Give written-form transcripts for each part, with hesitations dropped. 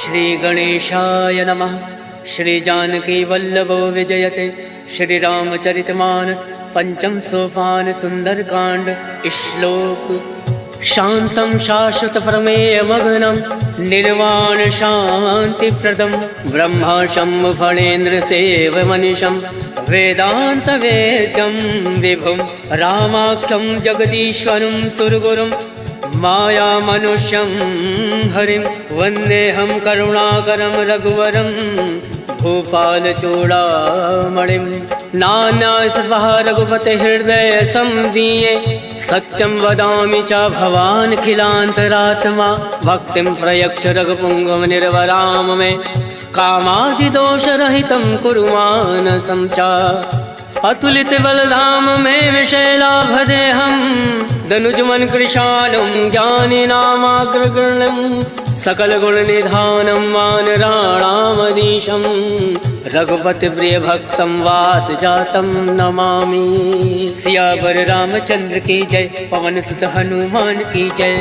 श्री गणेशाय नमः। श्री जानकी वल्लभो विजयते। श्री रामचरितमानस पंचम सोपान सुंदरकांड। श्लोक शांतं शाश्वत प्रमेय मग्नं निर्वाण शांति प्रदम ब्रह्मा शंभ फणेन्द्र सेव मनीषं वेदांत वेद्यं विभुं रामाख्यं जगदीश्वरं सुरगुरुं माया मनुष्यं हरिं वन्देऽहं करुणाकरं रघुवरं भूपाल चूड़ामणिं। नाना सर्वः रघुपते हृदय संदीये सत्यं वदामि च भवान् खिलान्तरात्मा भक्तिं प्रयच्छ रघुपुङ्गव निर्वराम मे कामादिदोषरहितं कुरु मानसं च। अतुलित बलधाम में विशैलाभदेहं दनुजमन कृशालं ज्ञानिनामाग्रगण्यं सकल गुण निधानं वानराणामधीशं रघुपति प्रिय भक्तं वात जातं नमामि। सियावर रामचंद्र की जय, पवन सुत हनुमान की जय।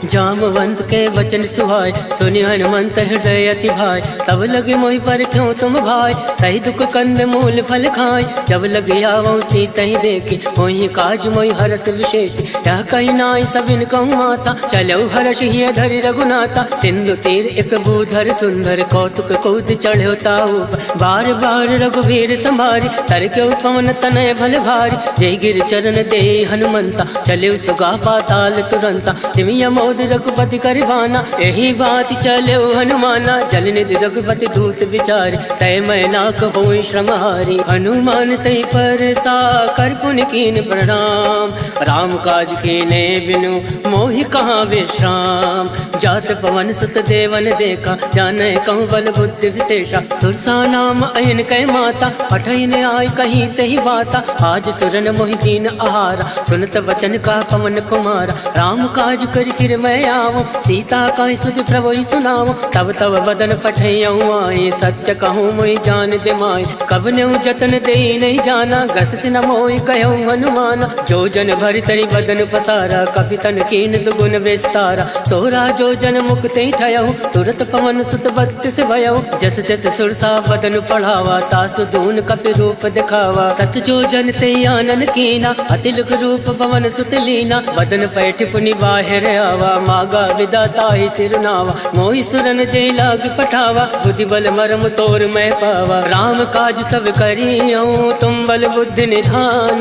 जामवंत के वचन सुहाय, सुनि हनुमंत हृदय अति भाई। तब लगे मोहि पर क्यों तुम भाई, सही दुख कंद मूल फल खाय। जब लगे आवो सीता ही देखी, मोहि काज मोहि हरस विशेष। यह कही नाई सबिन कहूँ माता, चलो हर्ष ही धरि रघुनाथा। सिंधु तीर एक भूधर सुंदर, कौतुक कौद चढ़ो ताऊ। बार बार रघुवीर संभारी, तर के पवन तनय भल भारी। जय गिर चरण दे हनुमंता, चले सुगा पाताल तुरंता। जिमिया रघुपति करवाना, यही बात चले हनुमाना। जल निधि रघुपति दूत विचार, तय मैं ना कहो श्रमहारी। हनुमान तय पर सा कर पुन कीन प्रणाम, राम काज कीने बिनु मोहि कहाँ विश्राम। जात पवन सुत देवन देखा, जाने कहूँ बल बुद्धि विशेषा। सुरसा नाम अयन कै माता, पठन आय कहीं तही बाता। आज सुरन मोहि दीन आहारा, सुनत वचन का पवन कुमारा। राम काज कर फिर मैं आवो, सीता का सुध प्रभु सुनाओ। तब तब बदन फटैयऊँ आए, सत्य कहूँ मोहि जान दे माय। कब नेऊ जतन दे नहीं जाना, घस से न मोहि कहूँ हनुमाना। जो जन भरि तरि बदन पसारा, कपि तन कीन दुगुन विस्तारा। सोरा जो जन मुक्ति ठयऊ, तुरत पवन सुत बत्तिस भयऊ। जस जस सुरसा बदन पढ़ावा, तासु दून कपि रूप दिखावा। सत जो जन ते आनन कीना, अतिलुक रूप पवन सुत लीना। बदन पैठ पुनि बाहिर आवा, मागा विदाता ही सिरनावा। मोहि सुरन जय लाग पठावा, बुद्धि बल मरम तोर मैं पावा। राम काज सब करियो, तुम बल बुद्धि निधान।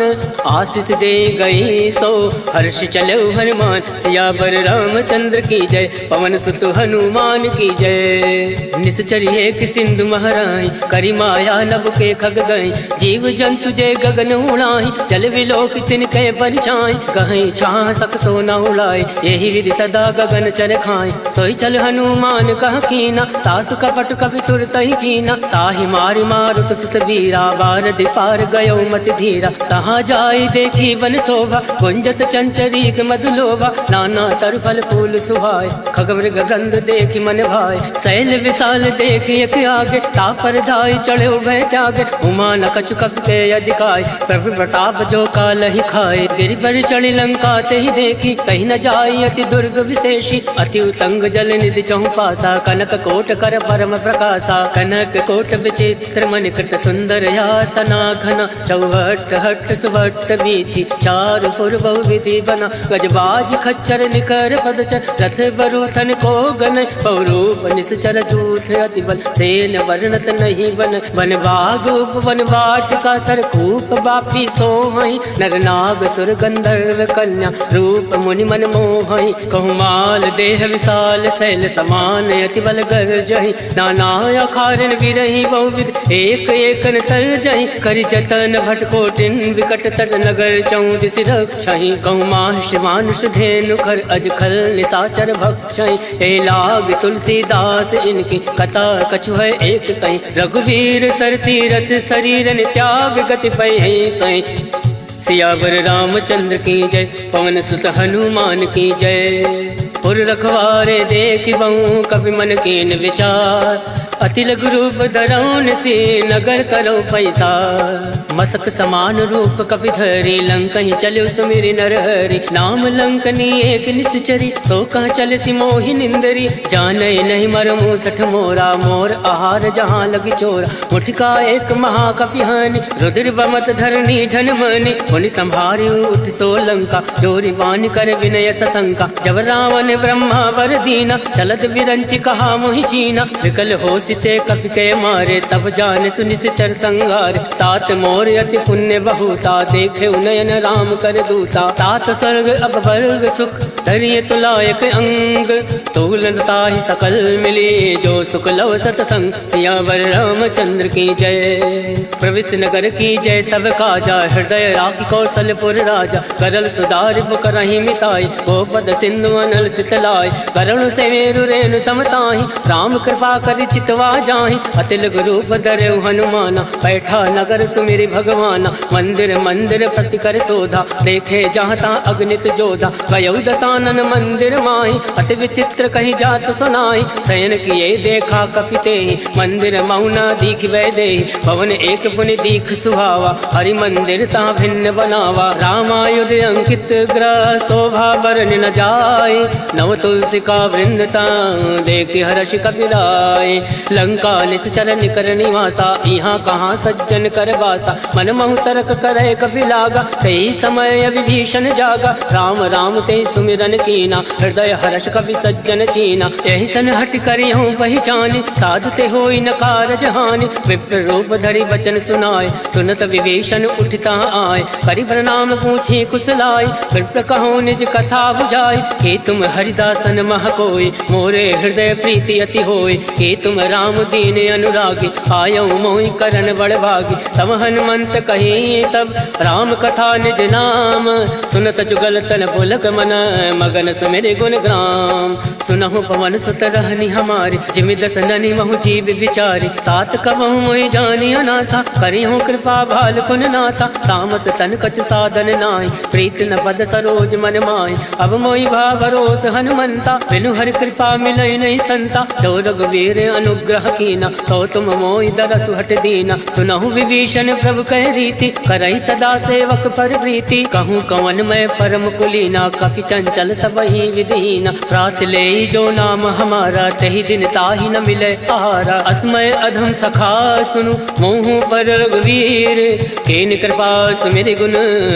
आशीष दे गई सो हर्ष चलो हनुमान। सियावर रामचंद्र की जय, पवन सुत हनुमान की जय। निश्चर एक सिंधु महराई, करी माया नभ के खग गई। जीव जंतु जय गगन उड़ाई, जल विलोक तिनके परछाई। कहीं छाह सक सोना उड़ाई, यही विधि सदा गगन चर खाए। सोई चल हनुमान कह कीना, तासु कपट कपि तुरत ही जीना। ताहि मारि मारुत सुत वीरा, बारधि पार गयो मति धीरा। तहाँ जाई देखी वन शोभा, गुंजत चंचरीक मधुलोभा। नाना तर फल फूल सुहाय, खग मृग गंध देखी मन भाय। शैल विशाल देखी एक आगे, तापर धाई चढ़े भय त्यागे। उमा न कछु कपि के अधिकाय, प्रभु प्रताप जो काल ही खाए। गिरि पर चढ़ी लंका ते ही देखी, कहीं न जाई अति दुर्ग विशेषी। अति उतंग जल निधि चहु पासा, कनक कोट कर परम प्रकाशा। कनक कोट विचित्र मन कृत सुंदर यातना घना। चौहट हट सुभट बीथी, चारु पुर बहु विधि बना। गजबाज खच्चर निकर पदचर, रथ बरूथन को गन। बहुरूप निश्चर जूथ अति बल, सेन वर्णत नहीं बन। वन बाग उपवन वाटिका, सरकूप बापी सोहई। नर नाग सुर गंधर्व कन्या, रूप मुनि मन मोहई। कहूँ माल देह विशाल, शैल समान अति बल गर्जहि। नाना अखारन विरहि बहुविध, एक एकन तरजहि। करि जतन भट कोटिन विकट तर, नगर चौदिस रक्षहि। कहूँ माहिष मानुष धेनु खर, अज खल निशाचर भक्षहि। हे लाग तुलसीदास इनकी, कथा कछु है एक कहीं। रघुवीर सर तीरथ शरीरन, त्याग गति पै सई। सियावर रामचंद्र की जय, पवन सुत हनुमान की जय। पुर रखवारे देख बहु, कवि मन कीन विचार। अति लघु रूप धरौन से नगर करो पैसा। मसक समान रूप कपि धरी लंक ही चलो सुमिरि नरहरि। नाम लंकनी एक निश्चरी तो कह चल सी मोहि निंदरी। जाने नहीं मर मूसठ मोरा मोर आहार जहाँ लगी चोरा। मुठका एक महाकपि हानि रुद्र बमत धरनी धन मनि। मुनि संभारी उठ सो लंका जोरी बान कर विनय सशंका। जब रावण ब्रह्मा वर दीना चलत विरंचि कहा मोहि चीना। विकल हो सिते कपि के मारे तब जान सुनिश्चर संगार। तात मोर अति पुण्य बहुता देखे उनयन राम कर दूता। तात स्वर्ग अब वर्ग सुख धरिय तुलायक अंग। तूलता ही सकल मिली जो सुख लव सतसंग। सियावर रामचंद्र की जय प्रविश नगर की जय सब काजा। हृदय राखी कौशलपुर राजा करल सुधारि पुकरहि मिताई। गोपद सिंधु अनल सितलाय करुण से मेरु रेणु समताहि। राम कृपा कर चितवा जाहि अति लघु रूप धरऊ हनुमाना। बैठा नगर सुमिरि भगवाना मंदिर मंदिर प्रति कर शोधा। देखे जहाँ ता अगणित जोधा गयौ दसानन मंदिर माहि। अति विचित्र कही जात सुनाई शयन किए देखा कपि तेहि। मंदिर मौना दीख वै देहि भवन एक पुनि दीख सुहावा। हरि मंदिर ता भिन्न बनावा रामायुध अंकित ग्रह शोभा वर्णि न जाय। नव तुलसी का वृंद ता देख हर्ष कपिराय। लंका निश्चर निकर निवासा यहाँ कहाँ सज्जन कर बासा। मन महु तर्क करे कपि लागा कई समय विभीषण जागा। राम राम ते सुमिरन कीना हृदय हर्ष कपि सज्जन चीना। यही सन हट करी हूँ पहचानी साधते होई न कारज हानि। विप्र रूप धरि वचन सुनाय सुनत विभीषण उठता आय। करि प्रणाम पूछे कुशलाय विप्र कहो निज कथा बुझाय। हे तुम हरिदासन मह कोय मोरे हृदय प्रीति अति होय। हे तुम राम दीन अनुरागी आयौ मोहि करन बड़ भागी। तब हनुमंत कही सब राम कथा निज नाम। सुनत जुगल तन पुलक मन मगन सुमिरि गुण ग्राम। सुनहु पवन सुत रहनी हमारी जिमि दस ननि महु जीव विचारी। तात कबहु मोहि जानी अनाथा करिहु कृपा भाल कुन नाथा। तामस तन कछ साधन नाहि प्रीत न पद सरोज मन माहि। अब मोहि भा भरोस हनुमंता बिनु हरि कृपा मिलई नहीं संता। जो रघुवीर अनुग्रह कीना तो तुम मोहि दरसु हट दीना। सुनहु विभीषण प्रभु कह रीति करई सदा सेवक पर प्रीति। कहूँ कवन मैं परम कुलीना कपि चंचल सबहि विधीना। रात ले जो नाम हमारा तहि दिन ताहि न मिले आहारा। असमय अधम सखा सुनु मोहु पर रघुवीर। केन कृपा सुमिरि गुण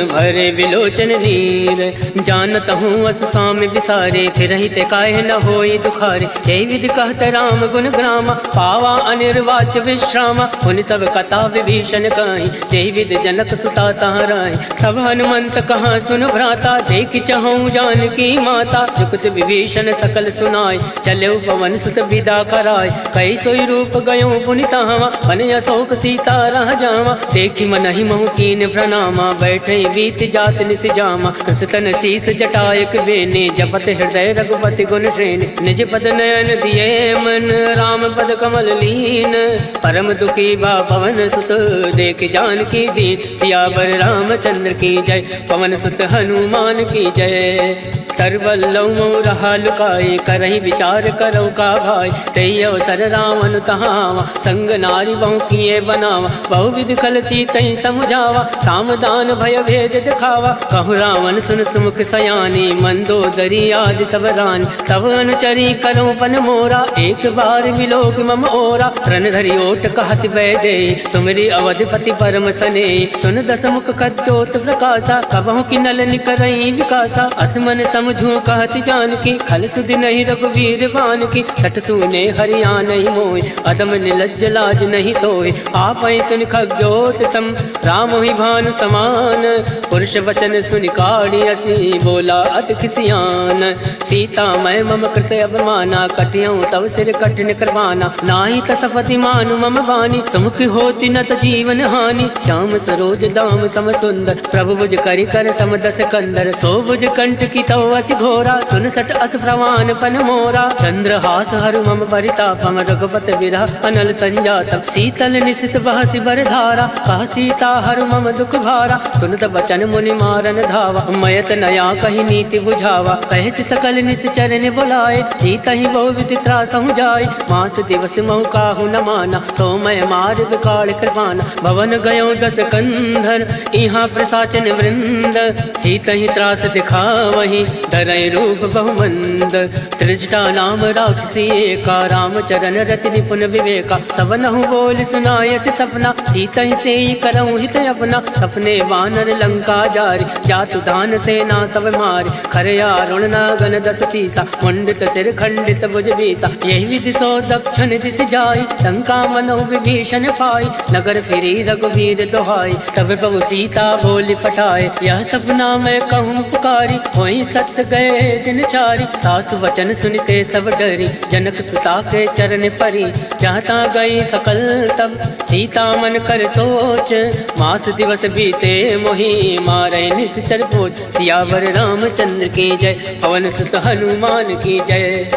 भरे विलोचन नीर। जानत हूँ अस स्वामी विसारे फिरहि ते काहे न होई दुखारे। यही विधि कहत राम गुण ग्रामा पावा अनिर्वाच विश्रामा। उन सब कथा विभीषण कहि यही विधि जनक सुता तहाँ रहि। तब हनुमंत कहाँ सुन भ्राता देख चहु जानकी माता। जुगत विभीषण सकल सुनाय चले पवन सुत विदा कराय। कई सोई रूप गयो पुनि तहाँ बन अशोक सीता रह जावा। देखी मनहि महु कीन प्रणामा बैठे बीत जात निस जामा। कृषतन शीस जटायक बेने जपत हृदय रघुपति गुण श्रेणी। निज पद नयन दिए मन राम पद कमल लीन। परम दुखी बा पवन सुत देख जानकी दीन। सियावर रामचंद्र की जय पवन सुत हनुमान की जय। तरवल्लौ मऊ रहा लुकाए करहि विचार करौ का भाई। तई अवसर रावण तहावा संग नारी बहु किए बनावा। बहु विधि कल सीतई समुझावा सामदान भय भेद दिखावा। कहु रावण सुन सुमुख सयानी मंदोदरी आदि सब रानी। तब अनुचरी करौ पन मोरा एक बार विलोक मम ओरा। रण धरि ओट कहत वै दे सुमिरि अवधिपति परम सने। सुन दस मुख कद्योत प्रकाशा कबहु की नल निकरई विकासा। असमन समझू कहत जानकी खल सुधि नहीं रघुवीर बान की। सठ सुने हरिया नहीं मोय अदम निलज्ज लाज नहीं तोय। आप सुन खग्योत सम राम ही भानु समान। पुरुष वचन सुनि काढ़ी असी बोला अति खिसियान। सीता मैं मम कृत अवमाना कटियौ तव सिर कठिन करवाना। नाही तसपति मानु मम वाणी सुमुख होती न त जीवन हानि। श्याम सरोज दाम सम सुंदर प्रभु भुज करि कर सम दस कंदर। सो भुज कंठ की तव अति घोरा, सुन सट अस प्रवान फन मोरा। चंद्रहास हरु मम परितापम, रघुपत विरह अनल संजातम। शीतल निशित बहसि बर धारा, कह सीता हरु मम दुख भारा। सुनत बचन मुनि मारन धावा, मयत नया कही नीति बुझावा। कहसि सकल निश्चर ने बुलाए, सीता ही बहु विधि त्रासहु जाय। मास दिवस महु काहु न माना, तो मैं मार विकाल कृपाना। भवन गयो दस कंधर, इहाँ प्रसाचन वृंद। सीता ही त्रास दिखावही, धरय रूप बहुमंद। त्रिजटा नाम राक्षसी एका, रामचरण रति निपुण विवेका। सबनहु बोल सुनायसि सपना, सीता ही से करऊँ हित अपना। सपने वानर लंका जारी, जातु दान सेना सब मारी। खरया रुण नागन दस सीसा, मुंडित सिर खंडित भुज बीसा। यही विधि सो दक्षिण दिस जाई, लंका मनहु विभीषण पाई। नगर फिरी रघुवीर दोहाई, तब प्रभु सीता बोली पठाए। यह सपना मैं कहूँ पुकारी, वही सत्य गए दिन चारी। तासु वचन सुनते सब डरी, जनक सुता के चरण परी। जहाँ ता गई सकल तब, सीता मन कर सोच। मास दिवस बीते मोहि, मारे निश्चर पोच। सियावर रामचंद्र की जय, पवन सुत हनुमान की जय।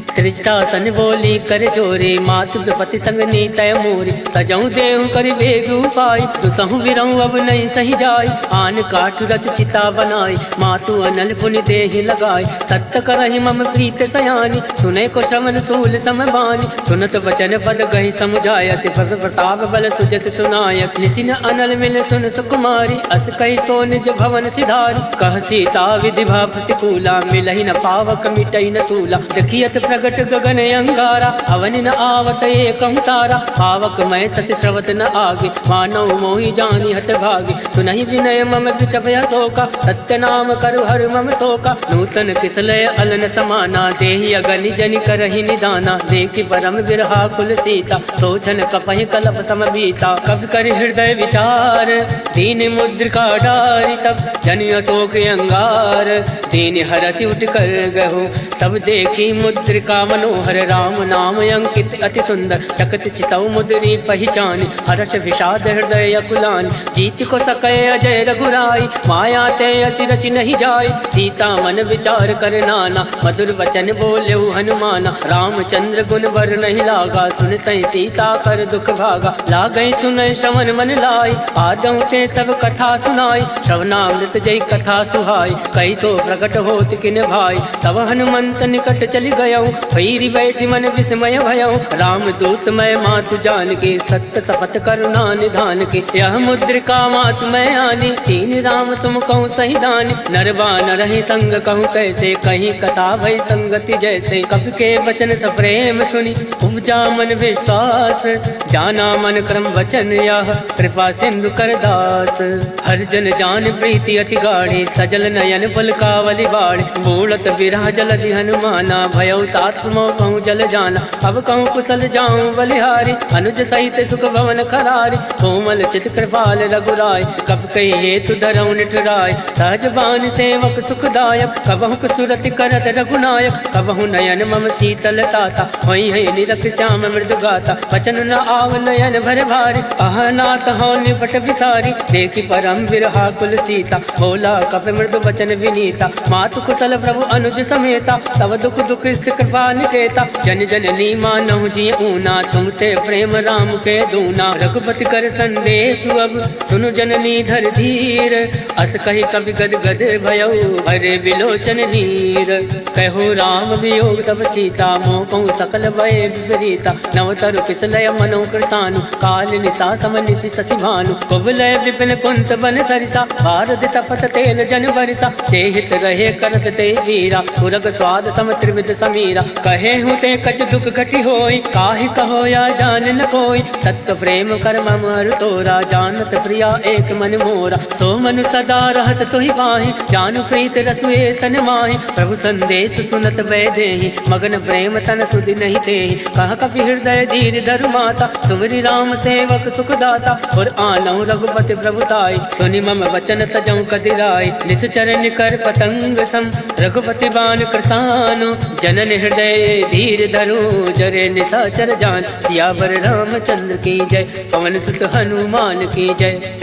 त्रिजटा सन बोली कर जोरे, मातु विपति संग नीतय मोरे। तजऊ देहु कर बेग उपाय, दुसहु विरऊ अब नहीं सही जाय। आन काठ रच चिता बनाई, मातु अनल पुनि देहि लगाई। सत्य करहि मम प्रीत सयानी, सुने को श्रवण सूल समबानी। सुनत वचन पद गहि समुझाय, सिफर प्रताप बल सुजस सुनाय। निसिन अनल मिल सुन सुकुमारी, अस कहि सो निज भवन सिधारी। कह सीता विधि भा प्रतिकूला, मिलहि न पावक मिटई न सूला। देखियत प्रगट गगन अंगारा, अवन न आवत एकं तारा। पावक मैं सस श्रवत न आगे, मानव मोहि जानी हत भागे। सुनहि विनय मम विटभय शोका, सत्य नाम करु हर मम शोका। नूतन किसलय अलन समाना, देहि अगनि जनि करहि निदाना। देखि परम विरहा कुल सीता, सोचन कपहि कलप सम बीता। कवि कर हृदय विचार, दीन मुद्रिका डारी। तब जनि अशोक अंगार, दीन हरसि उठ कर गहु। तब देखी मुद्रिका मनोहर, राम नाम अंकित अति सुंदर। चकत चितौ मुद्री पहचान, हर्ष विषाद हृदय अकुलान। जीत को सकै अजय रघुराई, माया ते असि रचि नहीं जाय। सीता मन विचार कर नाना, मधुर वचन बोलेउ हनुमाना। रामचंद्र गुण वर नहीं लागा, सुनतै सीता कर दुख भागा। लागै सुनै श्रवण मन लाई, आदौ ते सब कथा सुनाई। श्रवणामृत जय कथा सुहाई, कैसो प्रकट होत किन भाई। तब हनुमंत निकट चली गयौ, भैरी बैठी मन विस्मय भयौ। राम दूत मैं मातु जान के, सत्य सपथ करुणा निधान के। यह मुद्रिका मातु मैं आनी, तीन राम तुम कहूँ सही दानी। नरबान रही संग कहूँ कैसे, कहीं कथा भई संगति जैसे। कवि के वचन सप्रेम सुनी, उपजा मन विश्वास। जाना मन क्रम वचन यह, कृपा सिंधु कर दास। हर जन जान प्रीति अति गाढ़ी, सजल नयन पुलकावली बाढ़। बोलत विरह जलधि हनुमाना, भयउ तात मोह कहूँ जल जाना। अब कहूँ कुशल जाऊँ बलिहारी, अनुज सहित सुख भवन खरारी। कोमल चित कृपाल रघुराय, कब कही हेतु धरऊँ निठुराय। सहज बान सेवक सुखदायक, कबहु सुरति करत रघुनायक। कबहु नयन मम शीतल ताता, वही है निरख श्याम मृदु गाता। वचन न आव नयन भर भारी, अहनाथ हो निपट विसारी। देखी परम विरहा कुल सीता, बोला कप मृदु वचन विनीता। मातु कुशल प्रभु अनुज समेता, तब दुख दुख कृपा निकेता। जन जननी मानहु जी ऊना, तुम ते प्रेम राम के दूना। रघुपति कर संदेश अब, सुनु जननी धर धीर। अस कही कवि गद गद भयउ, भरे विलोचन नीर। कहो राम वियोग तब सीता, मोह कहूँ सकल भय विपरीता। नवतरु किसलय मनो कृतानु, काल निशा सम निशि शशि भानु। कुबलय विपिन कुंत बन सरिसा, भारत तपत तेल जन बरिसा। चेहित रहे करत ते वीरा, पुरग स्वाद सम त्रिविध समीरा। कहे हूँ ते कछ दुख घटी होई, काहि कहो या जान न कोई। तत्व प्रेम कर मम हर तोरा, जानत प्रिया एक मन मोरा। सो मनु सदा रहत तुहि पाहि, जानु प्रीत रसुए तन माहि। प्रभु संदेश सुनत वैदेहि, मगन प्रेम तन सुधि नहीं तेहि। कह कपि हृदय धीर धरु माता, सुमरि राम सेवक सुख दाता। और आनहु रघुपति प्रभुताई, सुनि मम वचन तजौ कदिराई। निश्चर निकर पतंग सम, रघुपति बान कृसानु। जनन हृदय धीर धरु, जरे निशाचर जान। सियावर रामचंद्र की जय, पवन सुत हनुमान की जय।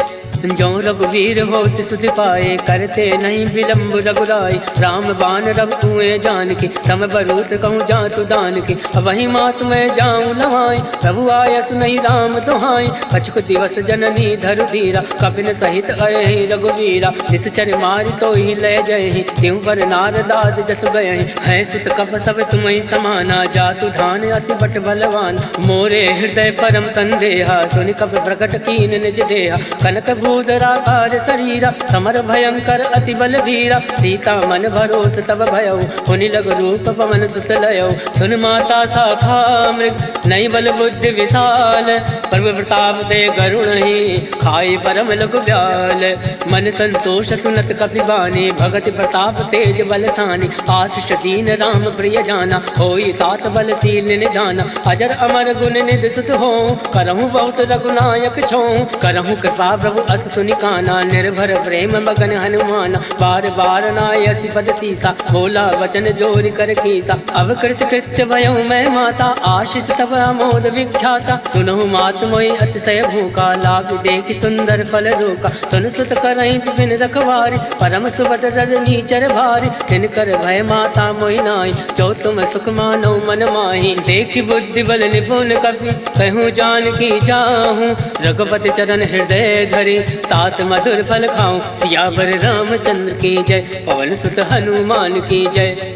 जो रघुवीर होत सुधि पाए, करते नहीं विलम्ब रघुराई। राम बाण रघु तुए जान के, तम बरूत कहूँ जातु दान के। वही मात मैं जाऊँ नवाई, प्रभु आय सुनई राम दुहाई। कछुक दिवस जननी धरु धीरा, कपिन सहित अहि रघुवीरा। निश्चर मारि तो ही लय जय, त्यों पर नारदाद जस गए। है सुत कप सब तुम्हें समाना, जातु धान अति बट बलवान। मोरे हृदय परम संदेहा, सुनि कप प्रकट कीन निज देहा। कनक भूधराकार शरीरा, समर भयंकर अति बल धीरा। सीता मन भरोस तब भयउ, हुनि लघु रूप पवन सुत लयउ। सुन माता शाखा मृग, नई बल बुद्धि विशाल। प्रभु प्रताप दे गरुण ही, खाई परम लघु ब्याल। मन संतोष सुनत कपि बानी, भगति प्रताप तेज बलसानी। आशीष दीन राम प्रिय जाना, होई तात बलशील निधाना। अजर अमर गुण निधि सुत हो, करहु बहुत रघुनायक छो। करहु कृपा प्रभु अस सुनि काना, निर्भर प्रेम मगन हनुमाना। बार बार नायसि पद सीसा, बोला वचन जोरि कर कीसा। अब कृत कृत्य भयउ मैं माता, आशीष तब अमोद विख्याता। सुनहु मात मोहि अतिशय भूखा, लाग देखि सुंदर फल रोका। सुन सुत करहि विपिन रखवारी, परम सुबत रजनी चर भारी। तिनकर भय माता मोहि नाई, जो तुम सुख मानो मन माही। देखि बुद्धि बल निपुण कपि, कहूँ जानकी जाहूँ। रघुपति चरण हृदय धरि, तात मधुर फल खाऊं। सियावर रामचंद्र की जय, पवन सुत हनुमान की जय।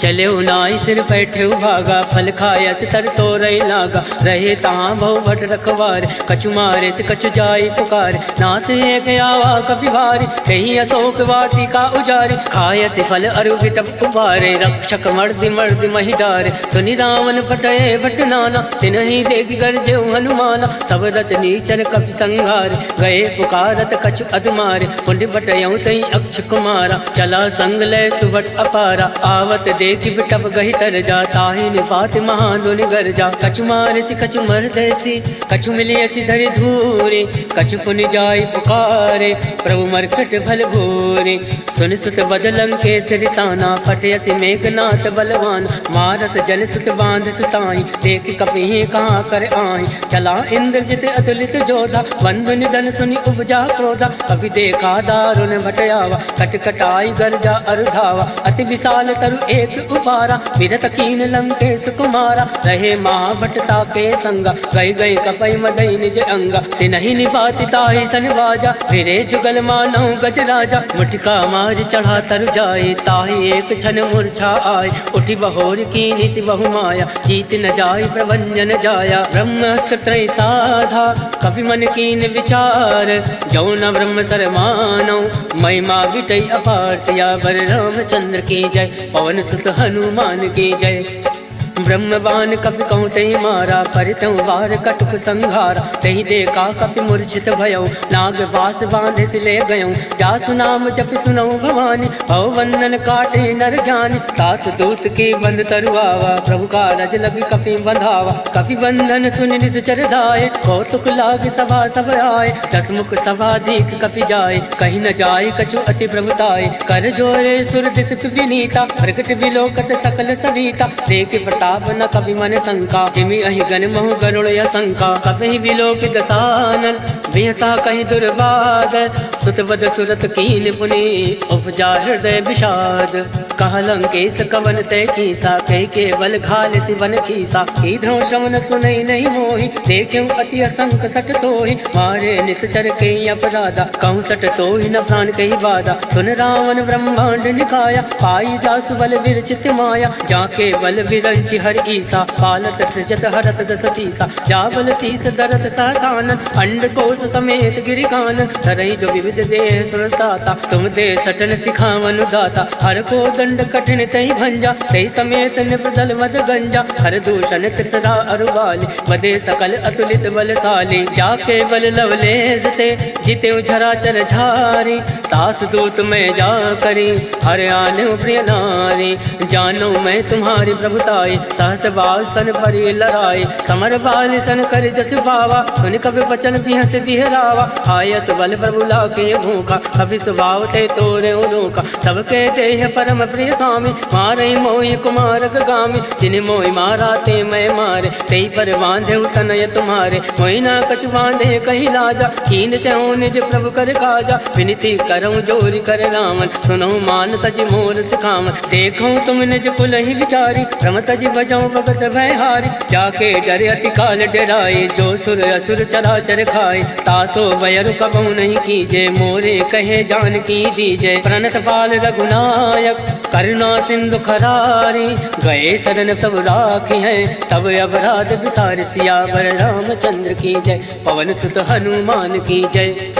चले नाई सिर बैठे भागा, फल खाया से तर तो रही लागा। रहे तहाँ बहु भट रखवार, कछु मारे से कछु जाई पुकार। नाथ एक आवा कपि भारी, कहीं अशोक वाटिका उजारी। खाया से फल अरु विटप उबारे, रक्षक मर्दि मर्दि महि डारे। सुनि रावण फटये भट नाना, तिनहि देखि गर्जे हनुमाना। सब रचनीचर कपि संघार, गए पुकारत कछु अधमारे। पुण्य बटयऊ तई अक्ष कुमारा, चला संग लय सुबट अपारा। आवत देखि विटप गहि तर जा, ताहि निपात महाधुनि गर्जा। कछु मारसि कछु मर्दसि, कछु मिलियसि धरि धूरे। कछु पुनि जाई पुकारे, प्रभु मरकट भल भोरे। सुन सुत बदलं के सिरसाना, फटयसि मेघनाथ बलवान। मारस जन सुत बांध सुताई, देख कपि कहाँ कर आही। चला इंद्रजित अतुलित जोधा, बंधु निधन सुनि उपजा क्रोधा। कपि देखा दारुण भटयावा, कटकटाई गर्जा अरुधावा। अति विशाल तरु एक उपारा, विरत कीन लंकेश कुमारा। रहे महाभटता के संगा, गई गई कपई मदई निज अंगा। तिनहि निपाति ताहि सन बाजा, फिरे जुगल मानौ गज राजा। मुठिका मार चढ़ा तरु जाए, ताहि एक क्षण मूर्छा आय। उठि बहोर कीनि सि बहु माया, जीत न जाय प्रभंजन जाया। ब्रह्मास्त्र त्रय साधा, कपि मन कीन विचार। जो न ब्रह्म सर मानौ, महिमा विटई अपार। सियावर रामचंद्र की जय, पवन सुत हनुमान की जय। ब्रह्म बाण कपि कहूँ तहि मारा, परितहु वार कटुक संघारा। तहि देखा कपि मूर्छित भयउ, नाग वास बांधे से ले गयऊ। जासु नाम जपि सुनऊ भवानी, भव बंधन काटे नर जानी। दास दूत की बंद तरुआवा, प्रभु का रज लगी कपि बंधावा। कपि बंधन सुनि निश्चर धाये, कौतुक लाग सभा सब आए। दस मुख सभा दीख कपि जाए, कहीं न जाए कछु अति प्रभुताए। कर जोरे सुर दिस विनीता, प्रकट विलोकत सकल सविता। देख प्रताप न कपि मन शंका, जिमि अहि गण महु गरुड़ शंका। कपि विलोक दसानन, बिहसा कहीं दुर्बाद। सुतवद सुरत कीन पुनि, उपजा हृदय विषाद। कह लंकेश कवन तय कीसा, कह के बल घाल सिवन कीसा। इधरों श्रवण सुनई नहीं मोहि, देख्यं अति असंक सट तोहि। मारे निश्चर के अपराधा, कहूँ सट तोहि न प्राण कही बाधा। सुन रावण ब्रह्मांड निकाया, पाई जासु बल विरचित माया। जाके बल विरंचि हर ईसा, पालत सृजत हरत दस सीसा। जाबल शीस दरत सहसानन, अंड कोश समेत गिरिकानन। धरई जो विविध देह सुरताता, तुम दे सटन सिखावन दाता। हर को दंड कठिन तहि भंजा, तहि समेत निपदल मद गंजा। हर दूषण त्रिसरा अरुबाली, बदे सकल अतुलित बलशाली। जाके बल लवलेश ते, जिते झराचर झारी। दास दूत में जा करी हर आने प्रिय नारी। जानो मैं तुम्हारी प्रभुताई सहस बाल सन परी लड़ाई। समर बाल सन कर जस पावा सुन कभी वचन बिहस बिहरावा। आयस बल प्रभु लाके भूखा कभी स्वभाव थे तोरे उनूका। सबके देह परम प्रिय स्वामी मारे मोहि कुमारक गामी। जिन मोहि मारा ते मैं मारे ते पर बांधे तनय तुम्हारे। मोहि ना कछु बांधे कहीं लाजा कीन चहु निज प्रभु कर काजा। विनती करऊँ जोरी कर रामन सुनो मान तज मोर सिखावन। देखूँ तुम निज कुल ही विचारी रम तज बजाऊँ भगत भय हारी। जाके डरे अति काल डराए जो सुर असुर चराचर खाए। तासो बयरु कबहु नहीं कीजे मोरे कहे जान की दीजे। प्रणत पाल रघुनायक करुणा सिंधु खरारी। गए शरण तब राखी है तब अपराध विसार। सियावर रामचंद्र की जय पवन सुत हनुमान की जय।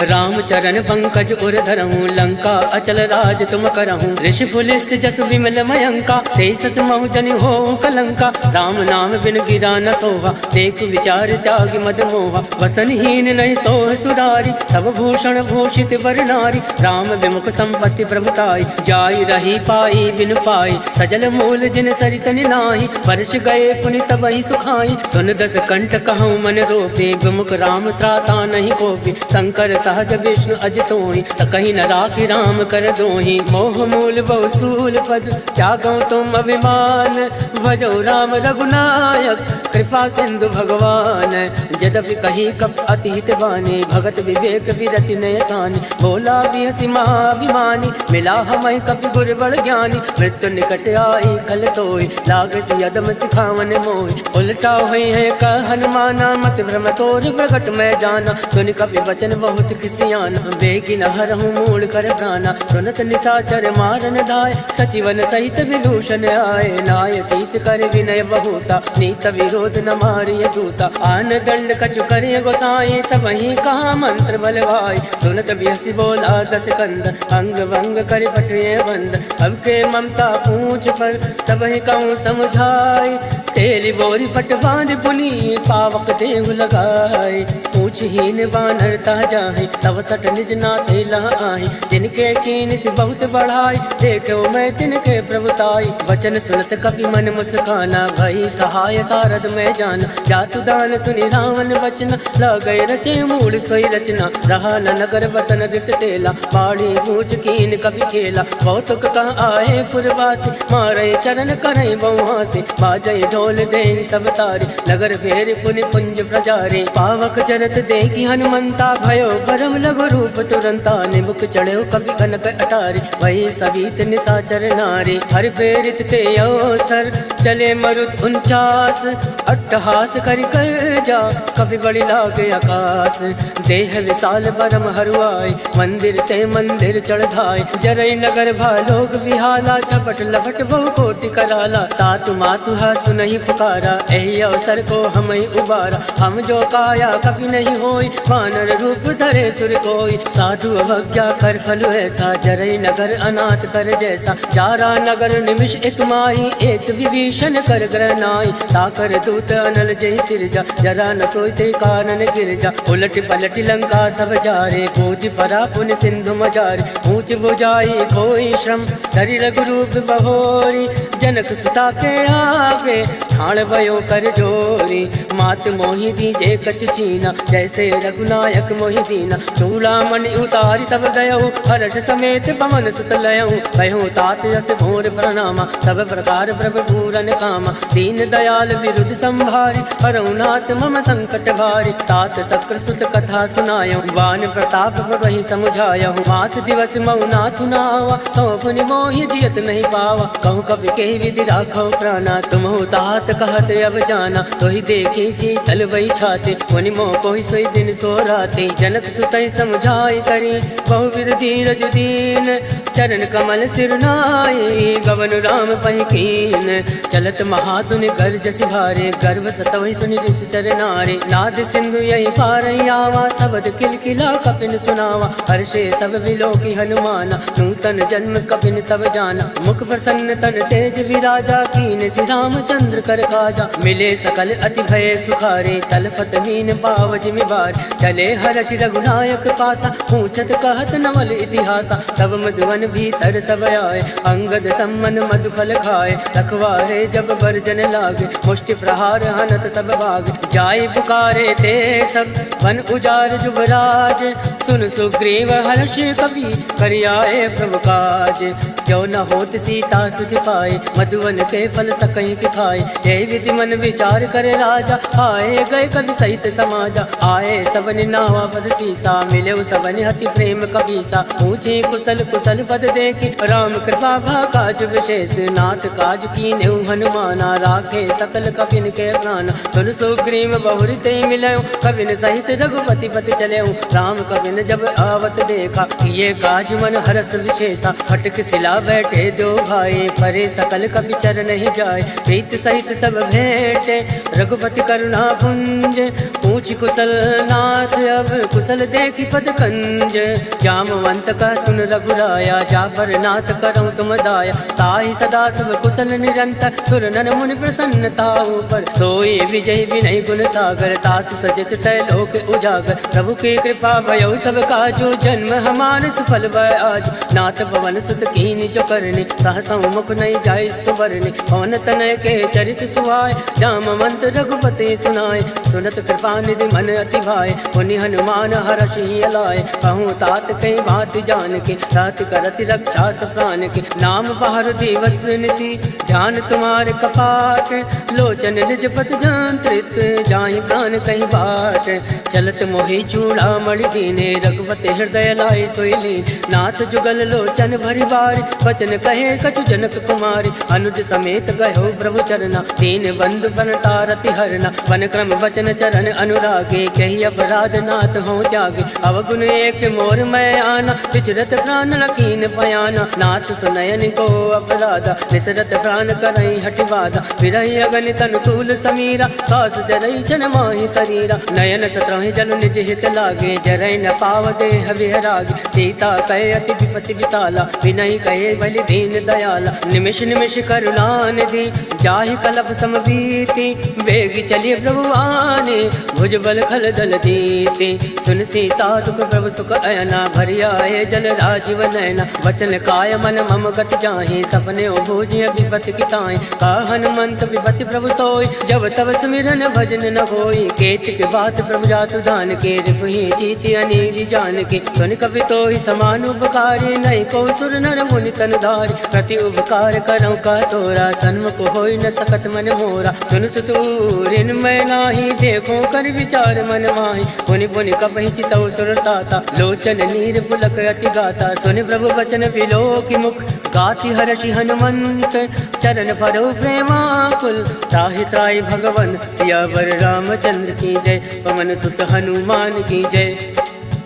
राम चरण पंकज उर धरहूँ लंका अचल राज तुम करहूँ। ऋषि पुलिस जस विमल मयंका तेसस महु जन हो कलंका। राम नाम बिन गिरा न सोहा देख विचार त्याग मद मोहा। वसनहीन नहीं सोह सुरारी सब भूषण भूषित वर नारी। राम विमुख संपत्ति प्रभुताई जाई रही पाई बिन पाई। सजल मूल जिन सरित नाही वर्ष गए पुनि तब ही सुखाई। सुन दस कंठ कहूँ मन रोपे विमुख राम त्राता नहीं कोपी। शंकर सहज विष्णु अजितोहि सकहि न राखि राम कर दोहि। मोह मूल बहुसूल पद त्यागो तुम अभिमान। भजो राम रघुनायक कृपा सिंधु भगवान। यद्यपि कही कप अति हित बानी भगत विवेक विरति नय सानी। बोला बिहसि महाभिमानी मिला हमें कपि गुर बड़ ज्ञानी। मृत्यु निकट आई खल तोय लागसि यदम सिखावन मोहि। उलटा हुई है कह हनुमाना मत भ्रम तोर प्रगट में जाना। सुन कपि वचन बहुत किसियाना बेगी न हरहूँ मूल कर प्राणा। सुनत निशाचर मारन धाय सचिवन सहित विभूषण आए। नाय शीस कर विनय बहुता नीत विरोध न मारिय दूता। आन दंड कछु करे गोसाई सबहि कहा मंत्र बलवाई। सुनत बिहसि बोला दस कंद अंग भंग कर पटये बंद। अब के ममता पूछ पर सबहि कहूँ समझाई। तेली बोरी पट बांध पुनी पावक देव लगाए। पूछ हीन बानर ता जाहि तब सट निज नाथे लह आहि। तिनके कीन से बहुत बढ़ाई देखो मैं तिनके प्रभुताई। वचन सुनत कपि मन मुस्काना भई सहाय सारद में जाना। जातु दान सुनि रावण वचन लगै रचे मूल सोई रचना। रहा न नगर बसन दित तेला बाड़ी पूछ कीन कपि खेला। कौतुक कह आए पुरवासी मारे चरण करई बहुहासी। बाजै ढोल दे सब तारी नगर फेर पुनि पुंज प्रजारी। पावक चरत देखी हनुमंता भयो परम लघु रूप तुरंता। निमुख चढ़ो कवि कनक अटारी वही सवित निशाचर नारी। हर फेरित ते अवसर चले मरुत 49 अट्टहास करि कर जा कवि बड़ी लागे आकाश। देह विशाल परम हरुआई मंदिर ते मंदिर चढ़ाई। जरई नगर भालोग विहाला झपट लपट बहु कोटि कराला। तातु मातु हासु नहीं पुकारा एहि अवसर को हम उबारा। हम जो काया कभी नहीं होई वानर रूप धरे सुर कोई। साधु अवज्ञा कर फल ऐसा जरई नगर अनाथ कर जैसा। जारा नगर निमिष एक माही एक विभीषण कर ग्रह नाई। ताकर दूत अनल जय सिरजा जरा न सोते कानन गिरजा। उलट पलट लंका सब जारे कूद परा पुन सिंधु मजारे। ऊंच बुझाई कोई श्रम धरि रघुरूप बहोरी। जनक सुता के आगे ठाण भयो कर जोरी। मात मोहि दीजे कछ चीना जैसे रघुनायक मोहि दीना। चूड़ामणि उतारी तब गयऊ हर्ष समेत पवन सुत लयऊ। कहो तात यस भोर प्रणामा सब प्रकार प्रभु पूरन कामा। दीन दयाल विरुद्ध संभारी हरउनाथ मम संकट भारी। तात शक्र सुत कथा सुनायो बान प्रताप वही समुझायो। मास दिवस मऊ नाथु नावा तो पुनि मोहि जियत नहीं पावा। कहूँ कवि के विधि राखो प्राणा तुम हो तात कहत अब जाना। तो ही देखी शीतल वही छाते पुनि मोह कोई सोई दिन सो राते। जनक सुतई समझाई करी बहुविध धीरज दीन। चरण कमल सिरनाई गवन राम पहिकीन। चलत महातुनि गर्ज सिभारे गर्भ सतवहि सुनि ऋषि चरनारे। नाद सिंधु यही पारई आवा शबद किलकिला कपिन सुनावा। हर्षे सब विलोकी हनुमाना नूत नूतन जन्म कबिन तब जाना, मुख प्रसन्न तन तेज विराजा, कीन श्री रामचंद्र कर काजा। मिले सकल अति भय सुखारे, तलफत मीन पाव जिमिबार, चले हर्ष रघुनायक पासा, पूछत कहत नवल इतिहासा। तब मधुवन भीतर सब आए, अंगद सम्मन मधुफल खाए, रखवारे जब बरजन लागे, मुष्टि प्रहार हनत सब भाग। जाय पुकारे ते सब वन उजार जुबराज, सुन सुग्रीव हर्ष कवि करियाए प्रभु काज। जो न होत सीता सुधि पाए, मधुवन के फल सकहीं कि खाए। यही विधि मन विचार करे राजा, आए गए कवि सहित समाजा। आए सबन नावा पद सीसा, मिले सबन हति प्रेम कबीसा। पूछे कुशल कुशल पद देखी, राम कृपा भा काज विशेष। नाथ काज कीन्हे हनुमाना, राखे सकल कपिन के प्राण। सुन सुग्रीव बहुरि ते मिलयो, कपिन सहित रघुपति पति चलयो। राम कपिन जब आवत देखा, ये काज मन हरस विशेषा। फटक सिला बैठे दो भाई, परे सकल कपि चर नहीं जाए। प्रीत सहित सब भेंटे, रघुपति करुणा पुंज। पूछ कुशल नाथ अब कुशल देखी पद कंज। जामवंत का सुन रघुराया, जाफर नाथ करऊं तुम दाया। ताहि सदा सब कुशल निरंतर, सुर नर मुनि प्रसन्नता ऊपर। सोई विजय विनय गुण सागर, तासु सजस तय लोक उजागर। प्रभु की कृपा भयउ सब काजो, जन्म हमार सफल भय आज। नाथ पवन सुत कीनि जो करनी, सहसौ मुख नहीं जाय सुवरनी। पवन तनय के चरित सुहाय, जामवंत रघुपति सुनाय। सुनत कृपा निधि मन अति भाय, पुनि हनुमान हरषि अलाय। कहूँ तात कई बात जान के, रात करति रक्षा प्राण के। नाम बाहर दिवस निसी, ध्यान तुम्हारे कपाट। लोचन निज पत जंत्रित, जाहि प्राण कहीं बाट। चलत मोहि चूड़ा मणि दीने, रघुपति हृदय लाए सोईली। नाथ जुगल लोचन भरि बारी, वचन कहे कछु जनक कुमारी। अनुज समेत गयो प्रभु चरना, दीन बंधु बन तारति हरना। वन क्रम वचन चरण अनुरागे, कही अपराध नाथ हो त्यागे। अवगुण एक मोर मैं आना, विचरत प्राण लकीन पयाना। नाथ सुनयन को अपराधा, निसरत प्राण करई हटि बाधा। विरहि अगन तनु तूल समीरा, सास जरई छन माहि शरीरा। नयन सत्रहि जल निज हित लागे, जरई न पाव देह विहरागे। सीता कहे अति विपति विशाला, विनय कहे बलि दीन दयाला। निमिष निमिष करुणा निधि, जाहि कलप समबीति। बेगी चलिए प्रभु आने, भुज बल खल दल जीते। सुन सीता दुख प्रभु सुख अयना, भरि आए जल राजीव नयना। वचन काय मन मम गति जाहि, सपने भोजिय विपति किताई। का हनुमंत विपति प्रभु सोई, जब तब सुमिरन भजन न होई। केतिक बात प्रभु जातु दान के, रिपुहि जीति अनेरी जान के। सुन कवि तोहि समान उपकारी, नहीं को सुर नर मुनि तन धारी। प्रति उपकार करऊं का तोरा, सन्मुख होई न सकत मन मोरा। सुन सुतूरिन मैं नाही, देखो कर विचार मन माही। पुनि पुनि कपहि चितौ सुर ताता, लोचन नीर पुलक अति गाता। सुन प्रभु वचन विलोकि मुख, गाति हर्षि हनुमंत। चरण परो प्रेमाकुल, त्राहि त्राहि भगवन। सियावर रामचंद्र की जय, पवन सुत हनुमान की जय।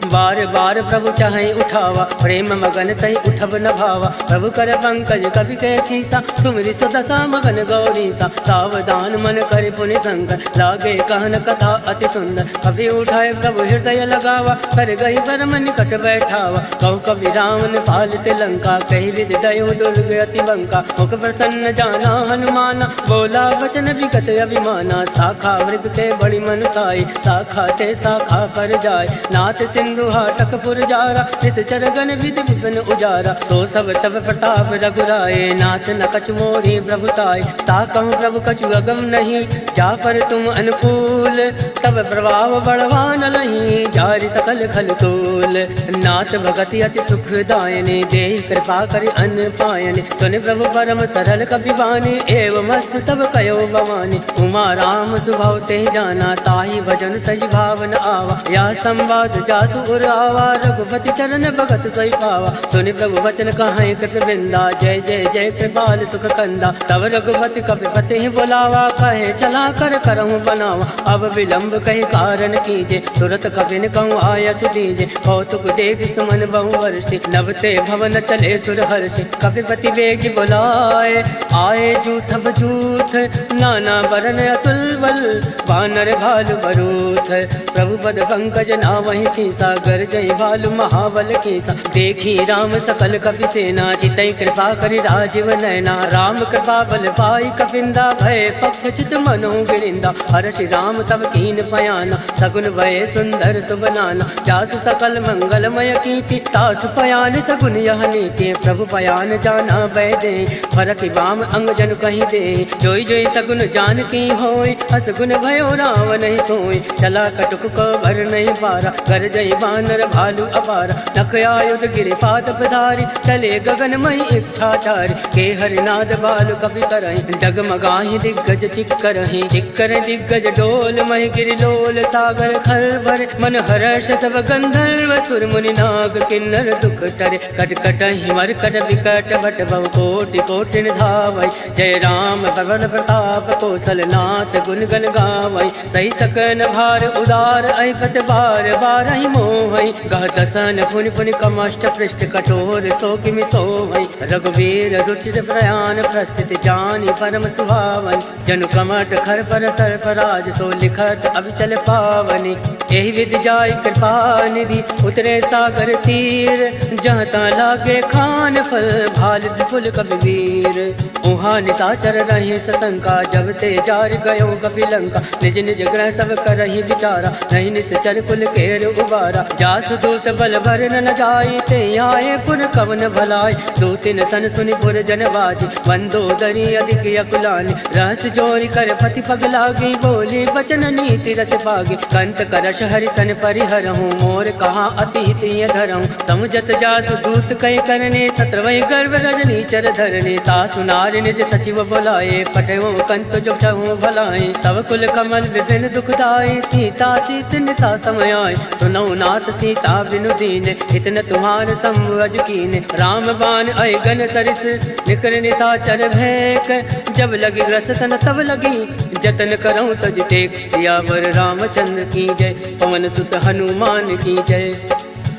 बार बार प्रभु चाहे उठावा, प्रेम मगन तई उठब न भावा। प्रभु कर पंकज कवि के सीसा, सुमिरि सुदशा मगन गौरीसा। सावधान मन कर पुनि शंकर, लागे कहन कथा अति सुंदर। कवि उठाए प्रभु हृदय लगावा, कर गई परम निकट बैठावा। कहु कवि रावण पालित लंका, कही विधि दयो दुर्ग अति बंका। मुख प्रसन्न जाना हनुमाना, बोला वचन विगत अभिमाना। शाखा मृग के बड़ी मनुसाई, शाखा ते शाखा पर जाय। नाथ सिंधु हाटक पुरजारा, इस चरगन विधि विपिन उजारा। सो सब तब प्रताप रघुराए, नाथ न कछु मोरी प्रभुताय। ताकहु प्रभु कछु अगम नहीं, जाफर तुम अनुकूल। तब प्रभाव बढ़वान लही, जारि सकल खल तोल। नाथ भगति अति सुखदायने, देहि कृपा करि अन्न पायने। सुन प्रभु परम सरल कपिबानी, एवं मस्त तब कयो भवानी। उमा राम सुभाव ते जाना, ताहि भजन तज भावन आवा। या संवाद जासु उर आवा, रघुपति चरण भगत सोई पावा। सुनि प्रभु वचन कहाई कृत वृंदा, जय जय जय कृपाल सुख कंदा। तब रघुपति कपिपति ही बुलावा, कहे चला कर करहूँ बनावा। अब विलंब कही कारण कीजे, तुरत कपिन कहूँ आयस दीजे। कौतुक देख सुमन बहु वर्षि, नवते भवन चले सुर हर्षि। कपिपति बेगी बुलाए, आए जूथ बजूथ। नाना बरन अतुल बल, बानर भालु बरूथ। प्रभु पद पंकज नावहि सीसा, गर जय भालु महाबल केसा। देखी राम सकल कपि सेना चितई कृपा करि राजीव नैना। राम कृपा बल पाई कपिंदा भय पक्ष चित मनो गिरिंदा। हर्षि राम तब कीन पयाना सगुन भय सुंदर सुबनाना। जासु सकल मंगलमय कीर्ति तासु पयान सगुन यह नीति। प्रभु पयान जाना बैदे फरक बाम अंग जन कहीं दे। जोई जोई सगुन जान की होय असगुन भयो रावण नहीं सोई। चला कटुक को भर नहीं पारा कर जय बानर भालू अपारा। नख आयुध गिरि पाद पधारी चले गगन मई इच्छाचारी। के हरिनाद बालु कपि करहि डगमगाहि दिग्गज चिक्करहि। चिक्कर दिग्गज डोल महि गिरि लोल सागर खल भरे। मन हर्ष सब गंधर्व सुर मुनि नाग किन्नर दुख टरे। कट कटहि मरकट विकट भट बहु कोटि कोटिन धावै। जय राम पवन प्रताप कौशल नाथ गुण गण गावै। सही सकन भार उदार ऐपत बार बार ही मोहै। गह दसन फुनि फुनि कमष्ट पृष्ठ कठोर सो किमि सोहै। रघुवीर रुचिर प्रयाण प्रस्थित जानि परम सुहावन। जनु कमट खर पर सरफराज सो लिखत अभिचल पावनी। एहि विधि जाय कृपा निधि उतरे सागर तीर। जहाँ ता लागे खान फल भाल विपुल कबीर। उहाँ निशाचर रहे सशंका जब ते जार गयो कपिलंका। निज निज ग्रह सब करहि विचारा नहीं निश्चर कुल केर उबारा। जासु दूत बल भर न जाई ते आए पुर कवन भलाई। दो तीन सन सुनि पुर जन बाजी वंदो दरी अधिक अकुलानी। रहस जोरी कर पति पग लागी बोली वचन नीति रस पागी। कंत करश हरि सन परिहरहूँ मोर कहा अति हित धरहूँ। समुझत जासु दूत कई करने सत्रवई गर्भ रजनी चर धरने। तासु नारी निज सचिव बोलाए पटयो कंत जो छहु भलाए। तब कुल कमल विभिन्न दुखदाई सीता सीत निशा समय आए। सुनौ नाथ सीता बिनु दीन इतन तुम्हार संवज कीने। राम बाण अयगन सरिस निकर निशाचर भैक। जब लगी रस तन तब लगी जतन करऊँ तज टेक। सियावर रामचंद्र की जय पवन सुत हनुमान की जय।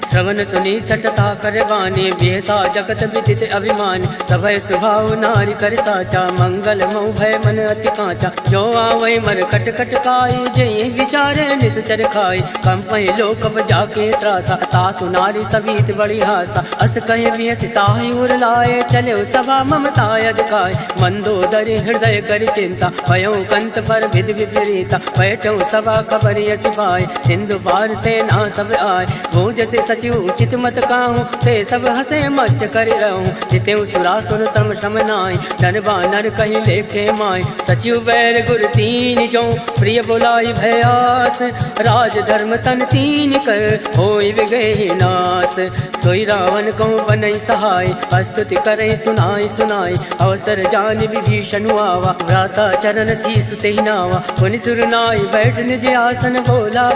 श्रवण सुनी सटता कर वाणी बेहसा जगत विदित अभिमान। सभय सुभाव नारी कर साचा मंगल मऊ भय मन अति कांचा। जो आवै मर कट कट काई जय विचारे निश्चर खाई। कंपहि लोक जाके त्रासा तासु नारी सभीत बड़ी हासा। अस कहे भी सिताहि उर लाए चले सभा ममताय दिखाए। मंदोदरी हृदय कर चिंता भयो कंत पर विधि विपरीता। बैठो सभा खबर सिपाही सिंधु पार सेना सब आए। वो जैसे सचिव उचित मत काहूँ ते सब हसे मस्त कर रहूँ। जितेऊ सुरासुर तम श्रम नाय धन बानर कहीं लेखे माय। सचिव बैर गुर तीन जो प्रिय बोलाई भयास। राज धर्म तन तीन कर होई विगहि नास। सोई रावण को बनई सहाय स्तुति करई सुनाई सुनाई। अवसर जान विभीषण आवा भ्राता चरण शीस तेहि नावा। पुनि सुर नाई बैठ निज आसन बोला।